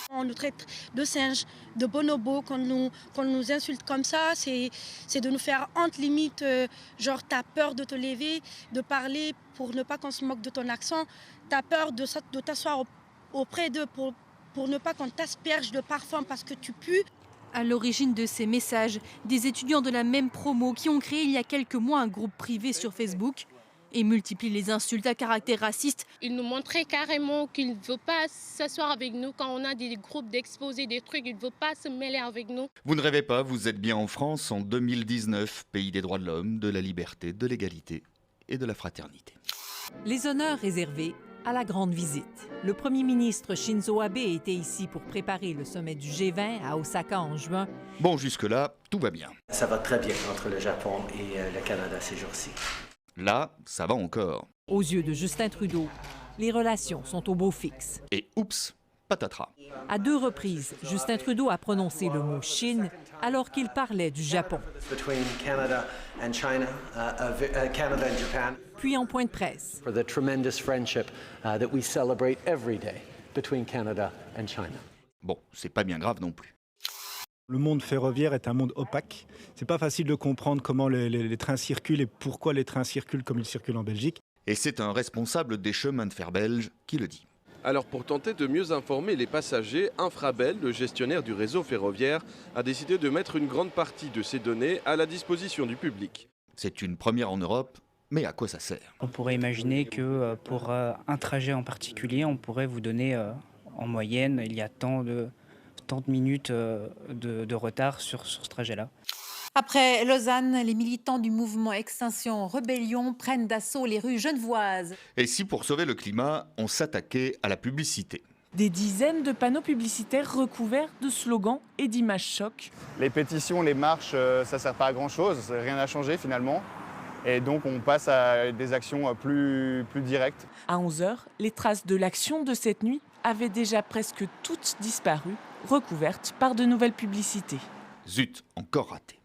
On nous traite de singes, de bonobos, qu'on nous insulte comme ça, c'est de nous faire honte limite, genre t'as peur de te lever, de parler pour ne pas qu'on se moque de ton accent, t'as peur de t'asseoir auprès d'eux pour ne pas qu'on t'asperge de parfum parce que tu pues. À l'origine de ces messages, des étudiants de la même promo qui ont créé il y a quelques mois un groupe privé sur Facebook et multiplient les insultes à caractère raciste. Il nous montrait carrément qu'il ne veut pas s'asseoir avec nous quand on a des groupes d'exposés, des trucs, il ne veut pas se mêler avec nous. Vous ne rêvez pas, vous êtes bien en France en 2019, pays des droits de l'homme, de la liberté, de l'égalité et de la fraternité. Les honneurs réservés à la grande visite. Le premier ministre Shinzo Abe était ici pour préparer le sommet du G20 à Osaka en juin. Bon, jusque-là, tout va bien. Ça va très bien entre le Japon et le Canada ces jours-ci. Là, ça va encore. Aux yeux de Justin Trudeau, les relations sont au beau fixe. Et oups, patatras. À 2 reprises, Justin Trudeau a prononcé le mot Chine alors qu'il parlait du Japon. Puis en point de presse. Bon, c'est pas bien grave non plus. Le monde ferroviaire est un monde opaque. C'est pas facile de comprendre comment les trains circulent et pourquoi les trains circulent comme ils circulent en Belgique. Et c'est un responsable des chemins de fer belges qui le dit. Alors pour tenter de mieux informer les passagers, Infrabel, le gestionnaire du réseau ferroviaire, a décidé de mettre une grande partie de ces données à la disposition du public. C'est une première en Europe, mais à quoi ça sert? On pourrait imaginer que pour un trajet en particulier, on pourrait vous donner en moyenne, il y a tant de minutes de retard sur ce trajet-là. Après Lausanne, les militants du mouvement Extinction Rebellion prennent d'assaut les rues genevoises. Et si pour sauver le climat, on s'attaquait à la publicité? Des dizaines de panneaux publicitaires recouverts de slogans et d'images chocs. Les pétitions, les marches, ça ne sert pas à grand-chose, rien n'a changé finalement. Et donc on passe à des actions plus directes. À 11h, les traces de l'action de cette nuit avaient déjà presque toutes disparu, recouvertes par de nouvelles publicités. Zut, encore raté.